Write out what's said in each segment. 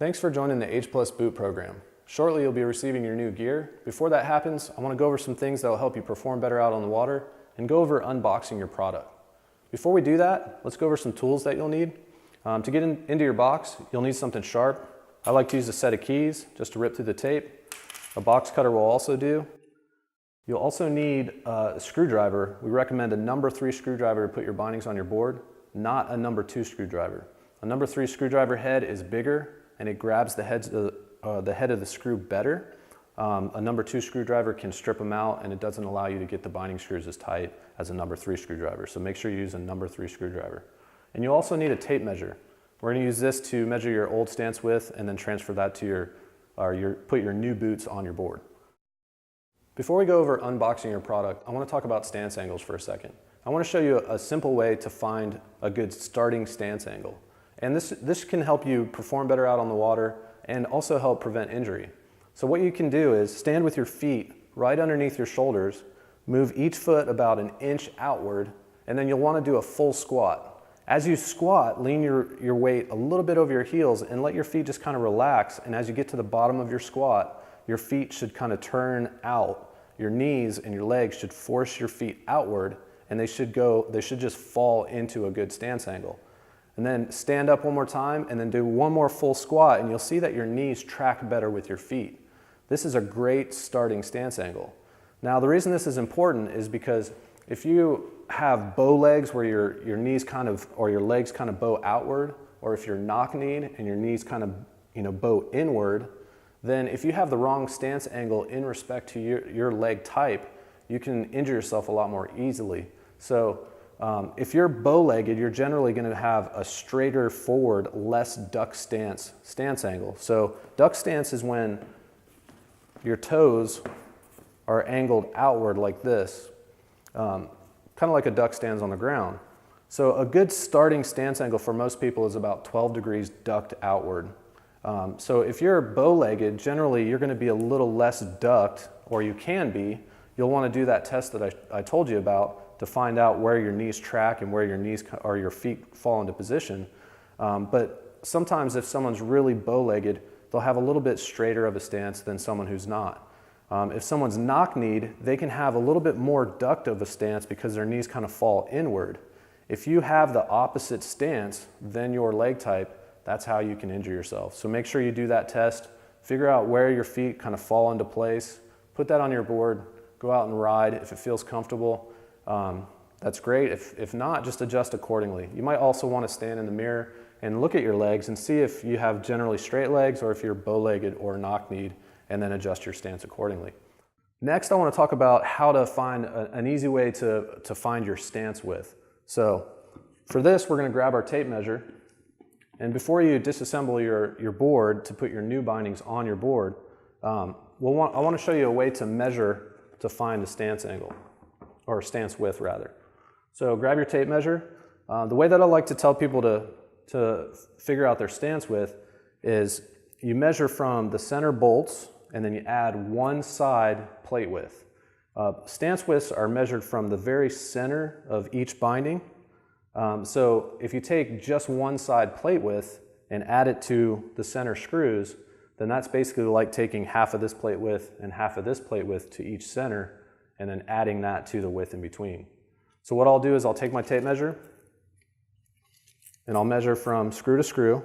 Thanks for joining the H+ Boot program. Shortly you'll be receiving your new gear. Before that happens, I want to go over some things that will help you perform better out on the water and go over unboxing your product. Before we do that, let's go over some tools that you'll need. To get into your box, you'll need something sharp. I like to use a set of keys just to rip through the tape. A box cutter will also do. You'll also need a screwdriver. We recommend a number 3 screwdriver to put your bindings on your board, not a number 2 screwdriver. A number 3 screwdriver head is bigger and it grabs the head of the screw better. A number 2 screwdriver can strip them out and it doesn't allow you to get the binding screws as tight as a number 3 screwdriver. So make sure you use a number 3 screwdriver. And you also need a tape measure. We're going to use this to measure your old stance width and then transfer that to put your new boots on your board. Before we go over unboxing your product, I want to talk about stance angles for a second. I want to show you a simple way to find a good starting stance angle. And this can help you perform better out on the water and also help prevent injury. So what you can do is stand with your feet right underneath your shoulders, move each foot about an inch outward, and then you'll want to do a full squat. As you squat, lean your weight a little bit over your heels and let your feet just kind of relax. And as you get to the bottom of your squat, your feet should kind of turn out. Your knees and your legs should force your feet outward and they should just fall into a good stance angle. And then stand up one more time and then do one more full squat and you'll see that your knees track better with your feet. This is a great starting stance angle. Now the reason this is important is because if you have bow legs where your knees kind of, or your legs kind of bow outward, or if you're knock-kneed and your knees kind of bow inward, then if you have the wrong stance angle in respect to your leg type, you can injure yourself a lot more easily. So if you're bow-legged, you're generally going to have a straighter forward, less duck stance angle. So duck stance is when your toes are angled outward like this, kind of like a duck stands on the ground. So a good starting stance angle for most people is about 12 degrees ducked outward. So if you're bow-legged, generally you're going to be a little less ducked, or you can be. You'll want to do that test that I told you about to find out where your knees track and where your knees or your feet fall into position. But sometimes if someone's really bow-legged, they'll have a little bit straighter of a stance than someone who's not. If someone's knock-kneed, they can have a little bit more ducked of a stance because their knees kind of fall inward. If you have the opposite stance than your leg type, that's how you can injure yourself. So make sure you do that test, figure out where your feet kind of fall into place, put that on your board, go out and ride. If it feels comfortable, that's great. If not, just adjust accordingly. You might also want to stand in the mirror and look at your legs and see if you have generally straight legs or if you're bow-legged or knock-kneed, and then adjust your stance accordingly. Next, I want to talk about how to find an easy way to find your stance width. So for this, we're going to grab our tape measure. And before you disassemble your board to put your new bindings on your board, I want to show you a way to measure to find the stance angle, or stance width rather. So grab your tape measure. The way that I like to tell people to figure out their stance width is you measure from the center bolts and then you add one side plate width. Stance widths are measured from the very center of each binding. So if you take just one side plate width and add it to the center screws, then that's basically like taking half of this plate width and half of this plate width to each center and then adding that to the width in between. So what I'll do is I'll take my tape measure and I'll measure from screw to screw,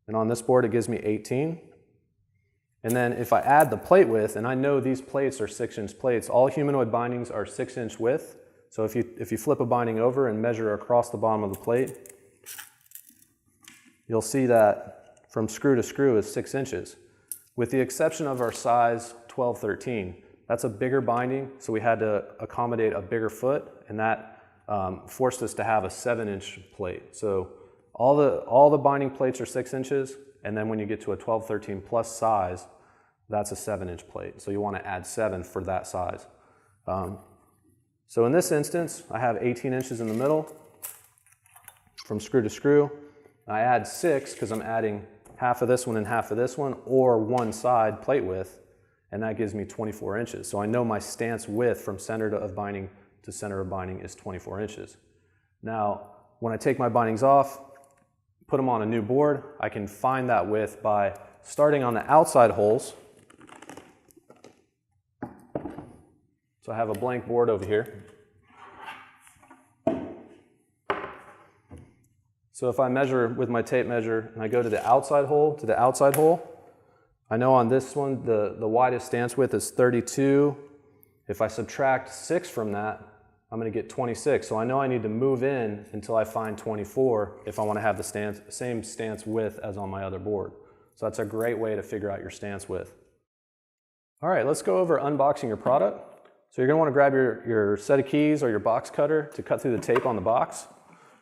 and on this board it gives me 18. And then if I add the plate width, and I know these plates are 6-inch plates, all humanoid bindings are 6-inch width. So if you flip a binding over and measure across the bottom of the plate, you'll see that from screw to screw is 6 inches. With the exception of our size 12-13, that's a bigger binding, so we had to accommodate a bigger foot, and that forced us to have a 7-inch plate. So all the binding plates are 6 inches, and then when you get to a 12-13 plus size, that's a 7-inch plate. So you want to add 7 for that size. So in this instance, I have 18 inches in the middle from screw to screw. I add 6 because I'm adding half of this one and half of this one, or one side plate width, and that gives me 24 inches. So I know my stance width from center of binding to center of binding is 24 inches. Now, when I take my bindings off, put them on a new board, I can find that width by starting on the outside holes. So I have a blank board over here. So if I measure with my tape measure and I go to the outside hole, I know on this one the widest stance width is 32. If I subtract 6 from that, I'm going to get 26. So I know I need to move in until I find 24 if I want to have the same stance width as on my other board. So that's a great way to figure out your stance width. All right, let's go over unboxing your product. So you're going to want to grab your set of keys or your box cutter to cut through the tape on the box.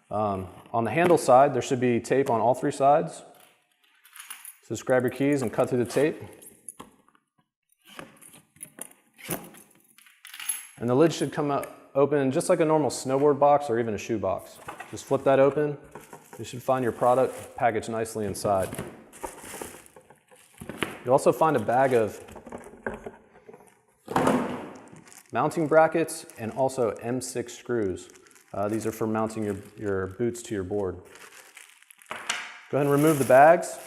On the handle side, there should be tape on all 3 sides. So just grab your keys and cut through the tape. And the lid should come out open just like a normal snowboard box or even a shoe box. Just flip that open. You should find your product packaged nicely inside. You'll also find a bag of mounting brackets and also M6 screws. These are for mounting your boots to your board. Go ahead and remove the bags.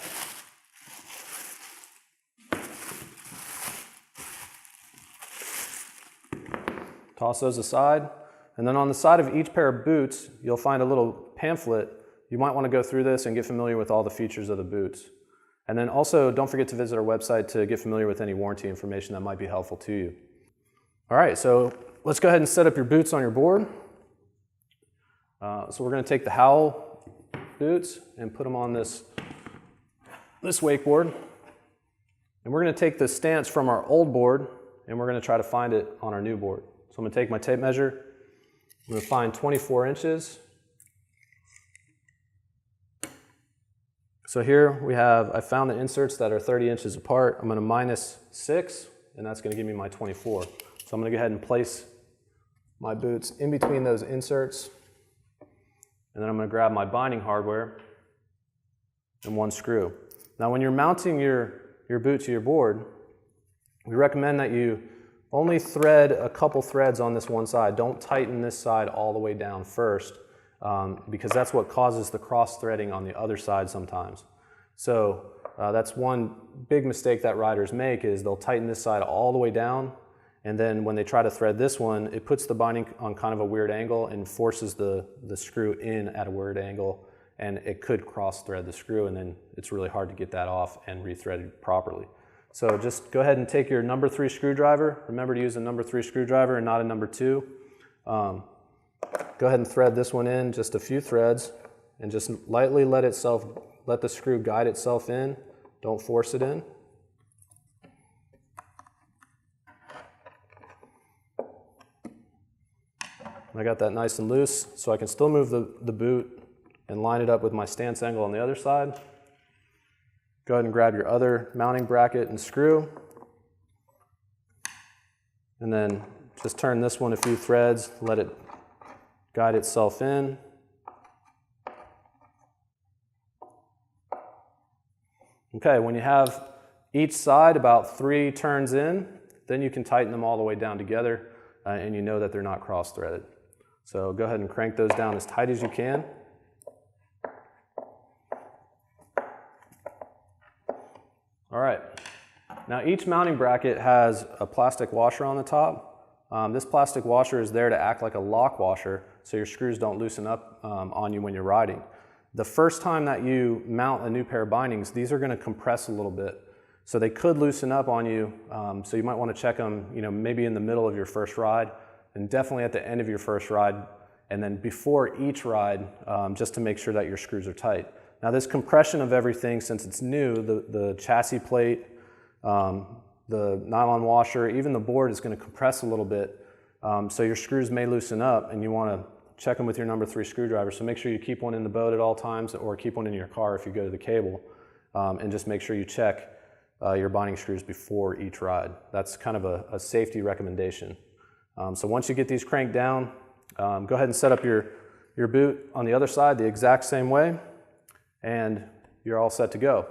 Toss those aside. And then on the side of each pair of boots, you'll find a little pamphlet. You might want to go through this and get familiar with all the features of the boots. And then also, don't forget to visit our website to get familiar with any warranty information that might be helpful to you. All right, so let's go ahead and set up your boots on your board. So we're going to take the Howl boots and put them on this wakeboard. And we're going to take the stance from our old board and we're going to try to find it on our new board. So I'm going to take my tape measure. I'm going to find 24 inches. So here I found the inserts that are 30 inches apart. I'm going to minus 6 and that's going to give me my 24. So I'm going to go ahead and place my boots in between those inserts. And then I'm going to grab my binding hardware and 1 screw. Now when you're mounting your boot to your board, we recommend that you only thread a couple threads on this one side. Don't tighten this side all the way down first because that's what causes the cross threading on the other side sometimes. So that's one big mistake that riders make is they'll tighten this side all the way down and then when they try to thread this one, it puts the binding on kind of a weird angle and forces the screw in at a weird angle and it could cross thread the screw and then it's really hard to get that off and rethread it properly. So just go ahead and take your number 3 screwdriver. Remember to use a number 3 screwdriver and not a number 2. Go ahead and thread this one in, just a few threads, and just lightly let the screw guide itself in. Don't force it in. I got that nice and loose, so I can still move the boot and line it up with my stance angle on the other side. Go ahead and grab your other mounting bracket and screw. And then just turn this one a few threads, let it guide itself in. Okay, when you have each side about 3 turns in, then you can tighten them all the way down together and you know that they're not cross-threaded. So go ahead and crank those down as tight as you can. All right, now each mounting bracket has a plastic washer on the top. This plastic washer is there to act like a lock washer so your screws don't loosen up on you when you're riding. The first time that you mount a new pair of bindings, these are going to compress a little bit. So they could loosen up on you, so you might want to check them maybe in the middle of your first ride and definitely at the end of your first ride and then before each ride just to make sure that your screws are tight. Now this compression of everything, since it's new, the chassis plate, the nylon washer, even the board is going to compress a little bit. So your screws may loosen up and you want to check them with your number 3 screwdriver. So make sure you keep one in the boat at all times or keep one in your car if you go to the cable. And just make sure you check your binding screws before each ride. That's kind of a safety recommendation. So once you get these cranked down, go ahead and set up your boot on the other side the exact same way. And you're all set to go.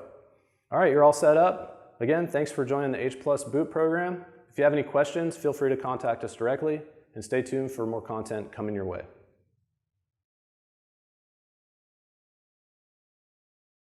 All right, you're all set up. Again, thanks for joining the H+ Boot program. If you have any questions, feel free to contact us directly and stay tuned for more content coming your way.